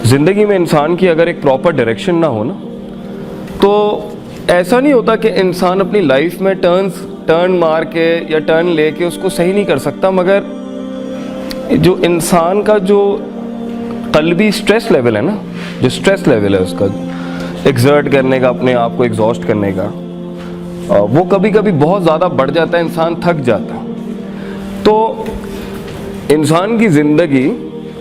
ज़िंदगी में इंसान की अगर एक प्रॉपर डायरेक्शन ना हो ना, तो ऐसा नहीं होता कि इंसान अपनी लाइफ में टर्न मार के या टर्न लेके उसको सही नहीं कर सकता, मगर जो इंसान का जो कल्बी स्ट्रेस लेवल है ना, जो स्ट्रेस लेवल है उसका एक्सर्ट करने का, अपने आप को एग्जॉस्ट करने का, वो कभी कभी बहुत ज़्यादा बढ़ जाता है, इंसान थक जाता है। तो इंसान की ज़िंदगी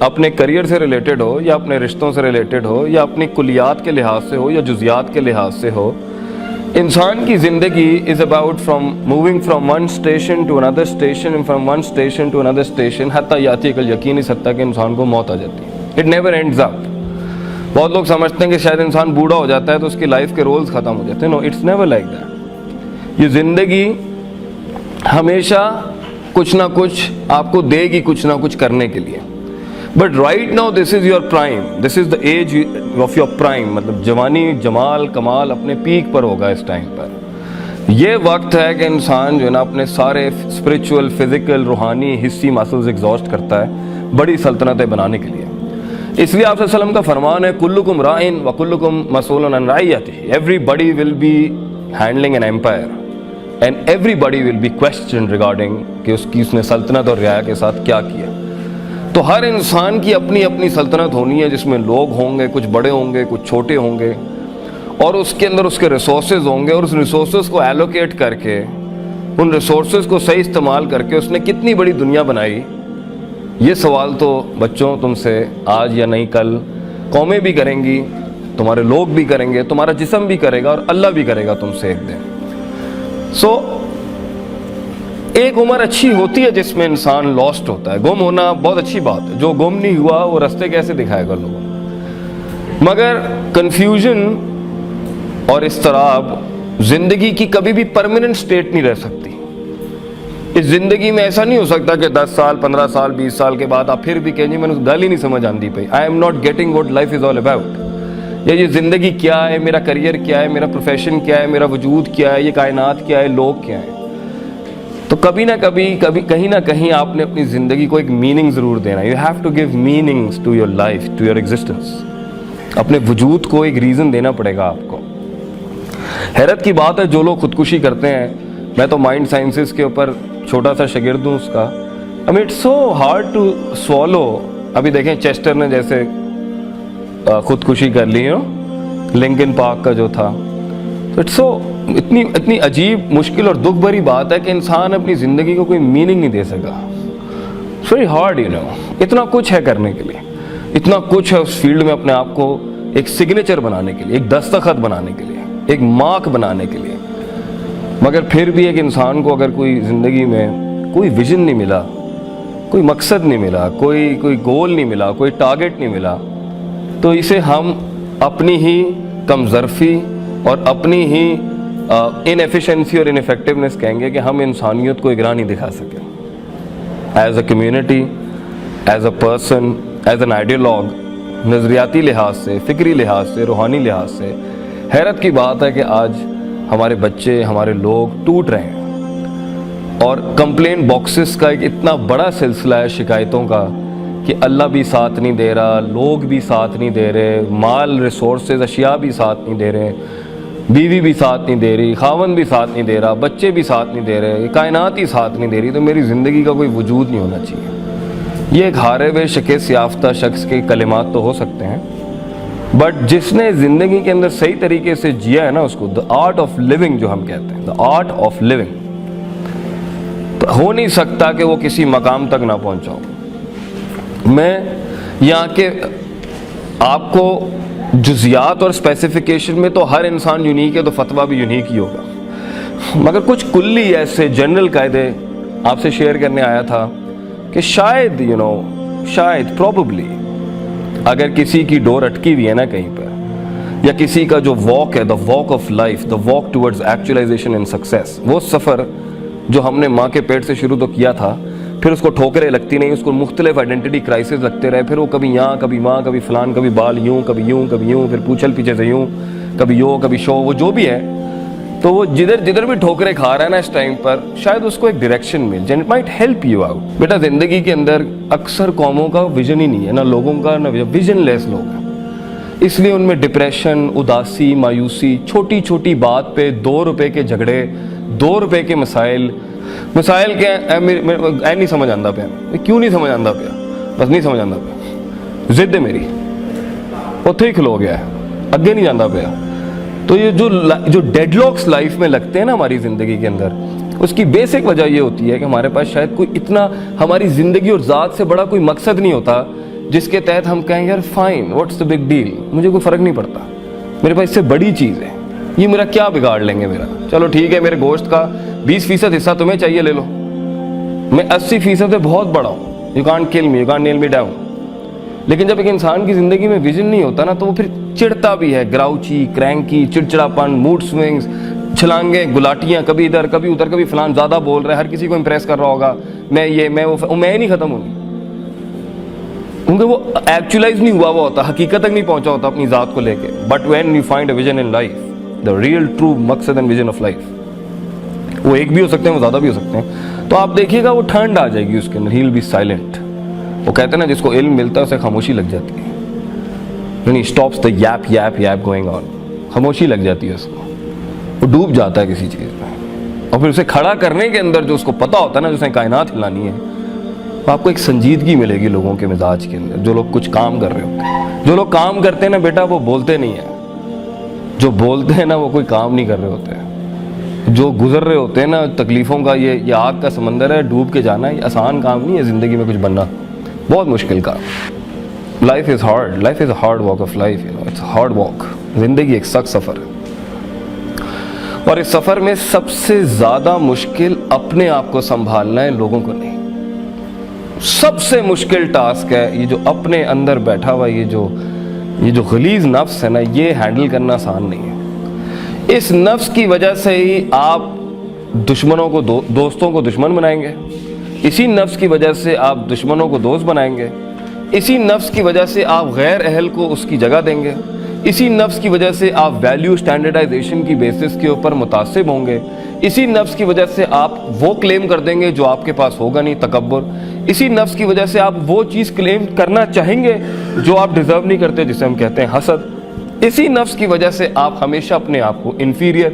अपने करियर से रिलेटेड हो या अपने रिश्तों से रिलेटेड हो या अपनी कुलियात के लिहाज से हो या जुज़ियात के लिहाज से हो, इंसान की ज़िंदगी is about moving from one station to another station, from one station to another station, हत्ता याती कल यकीन इस हत्ता कि इंसान को मौत आ जाती है। It never ends up. बहुत लोग समझते हैं कि शायद इंसान बूढ़ा हो जाता है तो उसकी लाइफ के रोल्स ख़त्म हो जाते हैं। No, it's never like that. ये ज़िंदगी हमेशा कुछ ना कुछ आपको देगी, कुछ ना कुछ करने के लिए। But right now this is your prime, this is the age of your prime, मतलब जवानी, जमाल, कमाल अपने पीक पर होगा इस टाइम पर। ये वक्त है कि इंसान जो है ना अपने सारे स्पिरिचुअल, फिजिकल, रूहानी, हिस्सी मसल्स एग्जॉस्ट करता है बड़ी सल्तनतें बनाने के लिए। इसलिए आप सल्लल्लाहु अलैहि वसल्लम का फरमान है, कुल्लुकुम राइन व कुल्लुकुम मसऊलन अन रइयतिही, everybody will be handling an empire and everybody will be question regarding कि उसने सल्तनत और रियाया के साथ क्या किया। तो हर इंसान की अपनी अपनी सल्तनत होनी है, जिसमें लोग होंगे, कुछ बड़े होंगे, कुछ छोटे होंगे, और उसके अंदर उसके रिसोर्सेज होंगे, और उस रिसोर्सेज को एलोकेट करके, उन रिसोर्सेज को सही इस्तेमाल करके उसने कितनी बड़ी दुनिया बनाई। ये सवाल तो बच्चों तुमसे आज या नहीं कल कौमें भी करेंगी, तुम्हारे लोग भी करेंगे, तुम्हारा जिस्म भी करेगा, और अल्लाह भी करेगा तुमसे एक दिन। सो एक उम्र अच्छी होती है जिसमें इंसान लॉस्ट होता है। गुम होना बहुत अच्छी बात है, जो गुम नहीं हुआ वो रास्ते कैसे दिखाएगा लोगों को। मगर कंफ्यूजन और इस्तराब जिंदगी की कभी भी परमानेंट स्टेट नहीं रह सकती। इस जिंदगी में ऐसा नहीं हो सकता कि 10 साल, 15 साल, 20 साल के बाद आप फिर भी कहेंगे मैंने गल ही नहीं समझ आती पई, I am not getting what life is all about. ये ज़िंदगी क्या है, मेरा करियर क्या है, मेरा प्रोफेशन क्या है, मेरा वजूद क्या है, ये कायनात क्या है, लोग क्या हैं। तो कभी ना कभी कहीं ना कहीं आपने अपनी ज़िंदगी को एक मीनिंग ज़रूर देना। You have to give meanings to your life, to your existence. अपने वजूद को एक रीज़न देना पड़ेगा आपको। हैरत की बात है जो लोग खुदकुशी करते हैं, मैं तो माइंड साइंसेस के ऊपर छोटा सा शागिर्द हूँ उसका, I mean it's so hard to swallow. अभी देखें चेस्टर ने जैसे खुदकुशी कर ली हो, लिंकन पार्क का जो था, तो इट्स सो इतनी अजीब, मुश्किल और दुख भरी बात है कि इंसान अपनी ज़िंदगी को कोई मीनिंग नहीं दे सका। It's very hard, you know. इतना कुछ है करने के लिए, इतना कुछ है उस फील्ड में अपने आप को एक सिग्नेचर बनाने के लिए, एक दस्तखत बनाने के लिए, एक मार्क बनाने के लिए। मगर फिर भी एक इंसान को अगर कोई ज़िंदगी में कोई विजन नहीं मिला, कोई मकसद नहीं मिला, कोई गोल नहीं मिला, कोई टारगेट नहीं मिला, तो इसे हम अपनी ही कमज़रफ़ी और अपनी ही इनएफिशिएंसी और इनफेक्टिवनेस कहेंगे कि हम इंसानियत को इगरा नहीं दिखा सके। As a community, as a person, as an ideologue, नज़रियाती लिहाज से, फ़िक्री लिहाज से, रूहानी लिहाज से हैरत की बात है कि आज हमारे बच्चे, हमारे लोग टूट रहे हैं। और कंप्लेंट बॉक्सेस का एक इतना बड़ा सिलसिला है शिकायतों का कि अल्लाह भी साथ नहीं दे रहा, लोग भी साथ नहीं दे रहे, माल, रिसोर्सेज, अशिया भी साथ नहीं दे रहे, बीवी भी साथ नहीं दे रही, खावंद भी साथ नहीं दे रहा, बच्चे भी साथ नहीं दे रहे, कायनात ही साथ नहीं दे रही, तो मेरी ज़िंदगी का कोई वजूद नहीं होना चाहिए। ये एक हारे हुए शिकस्त याफ्ता शख्स के कलिमात तो हो सकते हैं, बट जिसने ज़िंदगी के अंदर सही तरीके से जिया है ना, उसको द आर्ट ऑफ लिविंग जो हम कहते हैं, द आर्ट ऑफ लिविंग, तो हो नहीं सकता कि वो किसी मकाम तक ना पहुँचा हो। मैं यहाँ के आपको जुज़ियात और स्पेसिफिकेशन में तो हर इंसान यूनिक है, तो फतवा भी यूनिक ही होगा, मगर कुछ कुल्ली ऐसे जनरल कायदे आपसे शेयर करने आया था कि शायद शायद प्रोबेबली अगर किसी की डोर अटकी हुई है ना कहीं पर, या किसी का जो वॉक है, the walk of life, the walk towards actualisation and success, वो सफ़र जो हमने माँ के पेट से शुरू तो किया था, फिर उसको ठोकरें लगती नहीं, उसको मुख्तलिफ आइडेंटिटी क्राइसिस लगते रहे, फिर वो कभी यहाँ, कभी वहाँ, कभी फलान, कभी बाल यूँ, कभी यूँ, कभी यूँ, फिर पूछल पीछे से यूँ, कभी यो, कभी शो, वो जो भी है, तो वो जिधर भी ठोकरें खा रहा है ना इस टाइम पर, शायद उसको एक डायरेक्शन मिल जाए, it might help you out. बेटा ज़िंदगी के अंदर अक्सर कौमों का विजन ही नहीं है, ना लोगों का, ना विजन लेस लोग हैं। اس لیے ان میں ڈپریشن, اداسی, مایوسی, چھوٹی چھوٹی بات پہ 2 روپے کے جھگڑے, 2 روپے کے مسائل کیا نہیں سمجھ آتا پیا, کیوں نہیں سمجھ آتا پیا, بس نہیں سمجھ آتا پیا, ضد ہے میری, اتھے ہی کھلو گیا ہے, اگے نہیں جانا پیا. تو یہ جو ڈیڈ لاکس لائف میں لگتے ہیں نا ہماری زندگی کے اندر, اس کی بیسک وجہ یہ ہوتی ہے کہ ہمارے پاس شاید کوئی اتنا ہماری زندگی اور ذات سے بڑا کوئی مقصد نہیں ہوتا جس کے تحت ہم کہیں یار fine, what's the big deal, مجھے کوئی فرق نہیں پڑتا, میرے پاس اس سے بڑی چیز ہے, یہ میرا کیا بگاڑ لیں گے میرا, چلو ٹھیک ہے میرے گوشت کا 20% حصہ تمہیں چاہیے لے لو, میں 80% سے بہت بڑا ہوں, you can't kill me, you can't nail me down. لیکن جب ایک انسان کی زندگی میں ویژن نہیں ہوتا نا تو وہ پھر چڑھتا بھی ہے, گراؤچی, کرینکی, چڑچڑاپن, موڈ سوئنگز, چھلانگیں, گلاٹیاں, کبھی ادھر کبھی ادھر, کبھی فلان زیادہ بول رہا ہے, ہر کسی کو امپریس کر رہا ہوگا, میں یہ میں وہ, میں نہیں ختم ہوگی, کیونکہ وہ ایکچولائز نہیں ہوا ہوتا, حقیقت تک نہیں پہنچا ہوتا اپنی ذات کو لے کے. But when you find a vision in life, the real true مقصد اینڈ ویژن آف لائف, وہ ایک بھی ہو سکتے ہیں, وہ زیادہ بھی ہو سکتے ہیں, تو آپ دیکھیے گا وہ ٹھنڈ آ جائے گی اس کے اندر, ہی ول بی سائلنٹ. وہ کہتے ہیں نا جس کو علم ملتا ہے اسے خاموشی لگ جاتی ہے, یعنی stops the yep yep yep going on, خاموشی لگ جاتی ہے اس کو, وہ ڈوب جاتا ہے کسی چیز میں, اور پھر اسے کھڑا کرنے کے اندر جو اس کو پتا ہوتا ہے نا, جسے کائنات ہلانی ہے, تو آپ کو ایک سنجیدگی ملے گی لوگوں کے مزاج کے اندر. جو لوگ کچھ کام کر رہے ہوتے ہیں, جو لوگ کام کرتے ہیں نا بیٹا وہ بولتے نہیں ہیں, جو بولتے ہیں نا وہ کوئی کام نہیں کر رہے ہوتے ہیں, جو گزر رہے ہوتے ہیں نا تکلیفوں کا, یہ آگ کا سمندر ہے, ڈوب کے جانا, یہ آسان کام نہیں ہے زندگی میں کچھ بننا, بہت مشکل کام. Life is hard, life is a hard walk of life, you know, it's hard walk. زندگی ایک سخت سفر ہے, اور اس سفر میں سب سے زیادہ مشکل اپنے آپ کو سنبھالنا ہے, لوگوں کو نہیں. سب سے مشکل ٹاسک ہے یہ جو اپنے اندر بیٹھا ہوا یہ جو غلیظ نفس ہے نا, یہ ہینڈل کرنا آسان نہیں ہے. اس نفس کی وجہ سے ہی آپ دشمنوں کو دوستوں کو دشمن بنائیں گے, اسی نفس کی وجہ سے آپ دشمنوں کو دوست بنائیں گے, اسی نفس کی وجہ سے آپ غیر اہل کو اس کی جگہ دیں گے, اسی نفس کی وجہ سے آپ ویلیو سٹینڈرڈائزیشن کی بیسس کے اوپر متعصب ہوں گے, اسی نفس کی وجہ سے آپ وہ کلیم کر دیں گے جو آپ کے پاس ہوگا نہیں, تکبر. اسی نفس کی وجہ سے آپ وہ چیز کلیم کرنا چاہیں گے جو آپ ڈیزرو نہیں کرتے, جسے ہم کہتے ہیں حسد. اسی نفس کی وجہ سے آپ ہمیشہ اپنے آپ کو انفیریئر,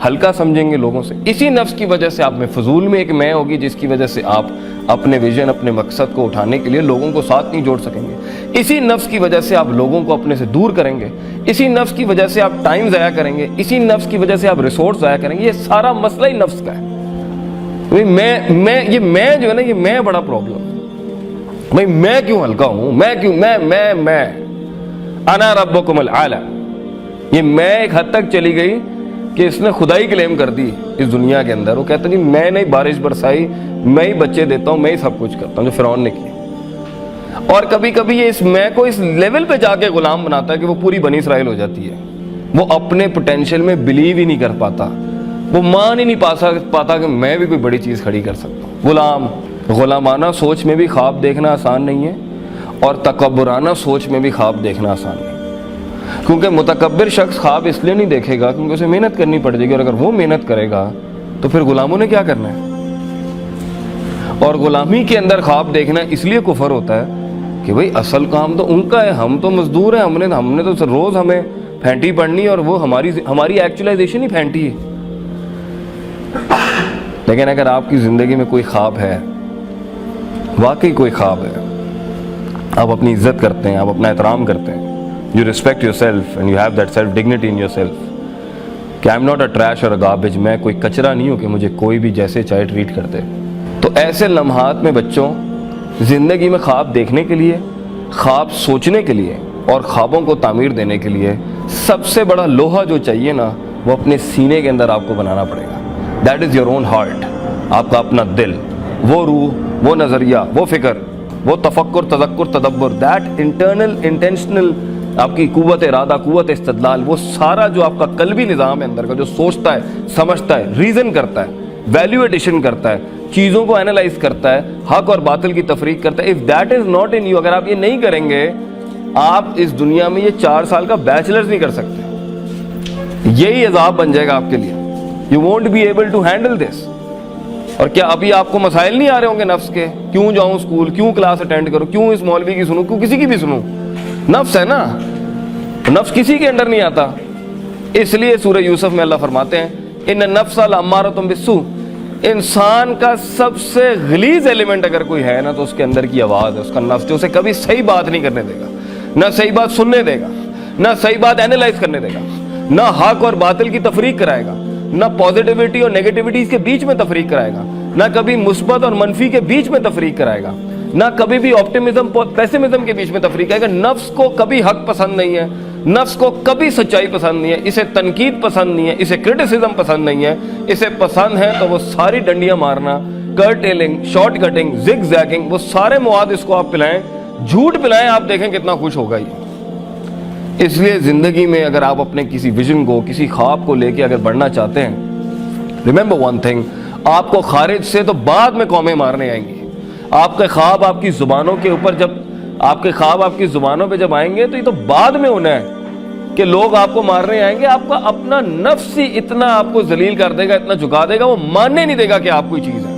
ہلکا سمجھیں گے لوگوں سے. اسی نفس کی وجہ سے آپ میں فضول میں ایک میں ہوگی جس کی وجہ سے آپ اپنے ویژن, اپنے مقصد کو اٹھانے کے لیے لوگوں کو ساتھ نہیں جوڑ سکیں گے. اسی نفس کی وجہ سے آپ لوگوں کو اپنے سے دور کریں گے, اسی نفس کی وجہ سے آپ ٹائم ضائع کریں گے, اسی نفس کی وجہ سے آپ ریسورس ضائع کریں گے. یہ سارا مسئلہ ہی نفس کا ہے. میں جو ہے نا, یہ میں بڑا پرابلم. بھائی میں کیوں ہلکا ہوں, میں کیوں میں انا ربکم الاعلی, یہ میں ایک حد تک چلی گئی کہ اس نے خدائی کلیم کر دی اس دنیا کے اندر. وہ کہتا ہے جی میں نے بارش برسائی, میں ہی بچے دیتا ہوں, میں ہی سب کچھ کرتا ہوں, جو فرعون نے کیا. اور کبھی کبھی یہ اس میں کو اس لیول پہ جا کے غلام بناتا ہے کہ وہ پوری بنی اسرائیل ہو جاتی ہے. وہ اپنے پوٹینشیل میں بلیو ہی نہیں کر پاتا, وہ مان ہی نہیں پاتا کہ میں بھی کوئی بڑی چیز کھڑی کر سکتا ہوں. غلامانہ سوچ میں بھی خواب دیکھنا آسان نہیں ہے, اور تکبرانہ سوچ میں بھی خواب دیکھنا آسان نہیں. کیونکہ متکبر شخص خواب اس لیے نہیں دیکھے گا کیونکہ اسے محنت کرنی پڑ جائے گی, اور اگر وہ محنت کرے گا تو پھر غلاموں نے کیا کرنا ہے. اور غلامی کے اندر خواب دیکھنا اس لیے کفر ہوتا ہے کہ بھئی اصل کام تو ان کا ہے, ہم تو مزدور ہیں, ہم نے تو روز ہمیں پھینٹی پڑھنی اور وہ ہماری ایکچولائزیشن ہی پھینٹی ہے. لیکن اگر آپ کی زندگی میں کوئی خواب ہے, واقعی کوئی خواب ہے, آپ اپنی عزت کرتے ہیں, آپ اپنا احترام کرتے ہیں, you respect yourself and you have that self dignity in yourself, کہ I'm not a trash or a garbage, میں کوئی کچرا نہیں ہوں کہ مجھے کوئی بھی جیسے چاہے ٹریٹ کر دے. تو ایسے لمحات میں بچوں, زندگی میں خواب دیکھنے کے لیے, خواب سوچنے کے لیے اور خوابوں کو تعمیر دینے کے لیے سب سے بڑا لوہا جو چاہیے نا, وہ اپنے سینے کے اندر آپ کو بنانا پڑے گا. That is your own heart, آپ کا اپنا دل, وہ روح, وہ نظریہ, وہ فکر, وہ تفکر, تذکر, تدبر, دیٹ انٹرنل انٹینشنل آپ کی قوت ارادہ, قوت استدلال, وہ سارا جو آپ کا قلبی نظام ہے اندر کا, جو سوچتا ہے, سمجھتا ہے, ریزن کرتا ہے, ویلیو ایڈیشن کرتا ہے, چیزوں کو اینالائز کرتا ہے, حق اور باطل کی تفریق کرتا ہے. If that is not in you, اگر آپ یہ نہیں کریں گے, آپ اس دنیا میں یہ 4 سال کا بیچلرز نہیں کر سکتے. یہی عذاب بن جائے گا آپ کے لیے. You won't be able to handle this. اور کیا ابھی آپ کو مسائل نہیں آ رہے ہوں گے نفس کے, کیوں جاؤں اسکول, کیوں کلاس اٹینڈ کروں, کیوں اس مولوی کی سنوں, کیوں کسی کی بھی سنوں, نفس ہے نا. नफ्स किसी के अंडर नहीं आता। इसलिए सूरह यूसुफ में अल्लाह फरमाते हैं इन नफ्स लअम्मारतुम बिस्सू, इंसान का सबसे गलीज एलिमेंट अगर कोई है ना तो उसके अंदर की आवाज़ है, उसका नफ्स, जो उसे कभी सही बात नहीं करने देगा, ना सही बात सुनने देगा, ना सही बात एनालाइज करने देगा, ना हक और बातिल की तफरीक कराएगा, ना पॉजिटिविटी और नेगेटिविटी के बीच में तफरीक कराएगा, ना कभी मुस्बत और मनफी के बीच में तफरीक कराएगा, ना कभी भी ऑप्टिमिज्म पेसिमिज्म के बीच में तफरीक कराएगा। नफ्स को कभी हक पसंद नहीं है, नफ्स को कभी सच्चाई पसंद नहीं है, इसे तनकीद पसंद नहीं है, इसे क्रिटिसिज्म पसंद नहीं है। इसे पसंद है तो वो सारी डंडियां मारना, curtailing, short cutting, zigzagging, वो सारे मवाद इसको आप पिलाएं, झूठ पिलाएं, आप देखें कितना खुश होगा ये। इसलिए ज़िंदगी में अगर आप अपने किसी विजन को, किसी ख्वाब को लेके अगर बढ़ना चाहते हैं, रिमेंबर वन थिंग, आपको खारिज से तो बाद में कौमें मारने आएंगी। आपके ख्वाब आपकी ज़ुबानों के ऊपर जब आपके ख्वाब आपकी ज़ुबानों पे जब आएंगे तो ये तो बाद में होना है कि लोग आपको मारने आएंगे। आपका अपना नफ्स ही इतना आपको जलील कर देगा, इतना झुका देगा, वो मानने नहीं देगा कि आप कोई चीज़ है,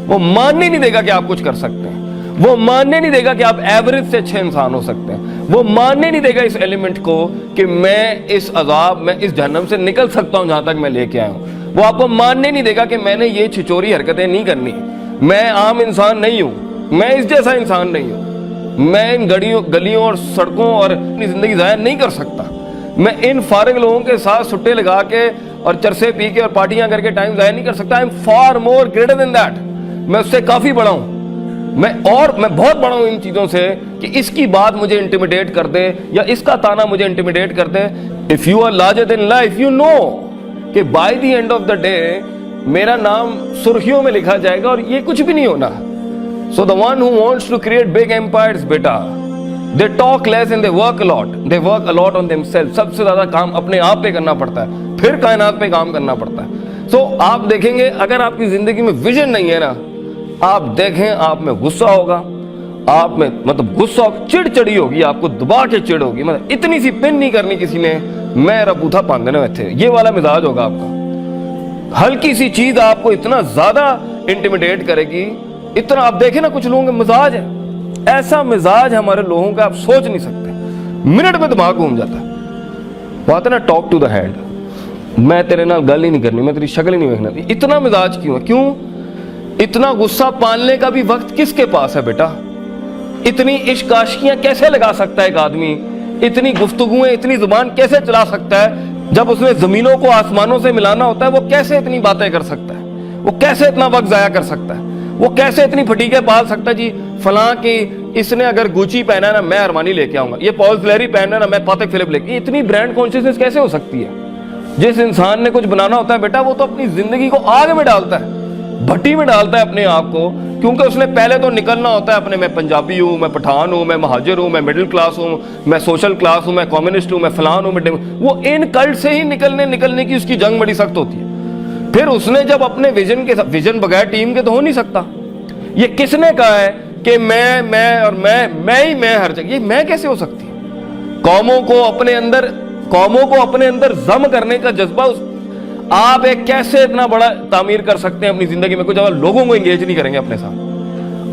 वो मानने नहीं देगा कि आप कुछ कर सकते हैं, वो मानने नहीं देगा कि आप एवरेज से अच्छे इंसान हो सकते हैं, वो मानने नहीं देगा इस एलिमेंट को कि मैं इस अजाब में, इस जहन्नम से निकल सकता हूँ जहाँ तक मैं लेके आया हूँ। वो आपको मानने नहीं देगा कि मैंने ये छिचोरी हरकतें नहीं करनी, मैं आम इंसान नहीं हूँ, मैं इस जैसा इंसान नहीं हूँ, मैं इन गलियों और सड़कों और अपनी ज़िंदगी ज़ाया नहीं कर सकता, मैं इन फारिग लोगों के साथ सुट्टे लगा के और चरसे पी के और पार्टियां करके टाइम ज़ाया नहीं कर सकता। I am far more greater than that, मैं उससे काफ़ी बड़ा हूँ, मैं बहुत बड़ा हूँ इन चीज़ों से कि इसकी बात मुझे इंटिमिडेट कर दे या इसका ताना मुझे इंटिमिडेट कर दे। If you are larger than life, you know कि by the end of the day मेरा नाम सुर्खियों में लिखा जाएगा और ये कुछ भी नहीं होना। So the one who wants to create big empires, बेटा, they talk less and they work a lot. They work a lot on themselves. सबसे ज़्यादा काम अपने आप पे करना पड़ता है, फिर कायनात पे काम करना पड़ता है। So आप देखेंगे अगर आपकी ज़िंदगी में विजन नहीं है ना, आप देखें आप में गुस्सा होगा, आप में मतलब गुस्सा, चिड़चिड़ी होगी, आपको दबा के चिड़ होगी, मतलब इतनी सी पिन नहीं करनी किसी ने, मैं रबूथा पान देने में थे, ये वाला मिजाज होगा आपका। हल्की सी चीज़ आपको इतना ज़्यादा इंटिमिडेट करेगी, इतना। आप देखें ना कुछ लोगों के मिजाज है, ऐसा मिजाज हमारे लोगों का आप सोच नहीं सकते, मिनट में दिमाग घूम जाता है। बात है ना टॉक टू द हैंड, मैं तेरे नाल गल ही नहीं करनी, मैं तेरी शक्ल ही नहीं देखना, इतना मिजाज क्यों है? क्यों इतना गुस्सा पालने का भी वक्त किसके पास है बेटा? इतनी इश्क आशिकियां कैसे लगा सकता है एक आदमी? इतनी गुफ्तगुएं, इतनी जुबान कैसे चला सकता है? जब उसने जमीनों को आसमानों से मिलाना होता है, वो कैसे इतनी बातें कर सकता है? वो कैसे इतना वक्त जाया कर सकता है? वो कैसे इतनी फटीके पाल सकता है? जी फलां की इसने अगर गुची पहना है ना, मैं अरमानी लेके आऊंगा, ये पॉल फ्लेरी पहना है ना, मैं पातेक फिलिप लेके। इतनी ब्रांड कॉन्शियसनेस कैसे हो सकती है? जिस इंसान ने कुछ बनाना होता है बेटा, वो तो अपनी जिंदगी को आग में डालता है, भट्टी में डालता है अपने आप को, क्योंकि उसने पहले तो निकलना होता है अपने, मैं पंजाबी हूँ, मैं पठान हूँ, मैं महाजिर हूँ, मैं मिडिल क्लास हूँ, मैं सोशल क्लास हूँ, मैं कम्युनिस्ट हूँ, मैं फलान हूँ, वो इन कल्ट से ही निकलने की उसकी जंग बड़ी सख्त होती है। फिर उसने जब अपने विजन बगैर टीम के तो हो नहीं सकता। ये किसने कहा है कि मैं ही हर जगह? ये मैं कैसे हो सकती है? कौमों को अपने अंदर जम करने का जज्बा आप एक कैसे इतना बड़ा तामीर कर सकते हैं अपनी जिंदगी में? कुछ अगर लोगों को एंगेज नहीं करेंगे अपने साथ,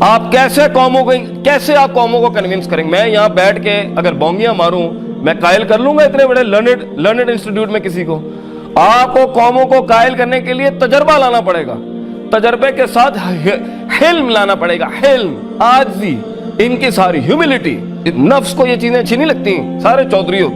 आप कैसे आप कौमों को कन्विंस करेंगे? मैं यहाँ बैठ के अगर बोंगियां मारूं, मैं कायल कर लूंगा इतने बड़े लर्नेड इंस्टीट्यूट में किसी को? आपको कौमों को कायल करने के लिए तजर्बा लाना पड़ेगा, तजर्बे के साथ हिल्म लाना पड़ेगा, हिल्म, आजी, इनकी सारी ह्यूमिलिटी। नफ्स को ये चीजें अच्छी नहीं लगती, सारे चौधरी होते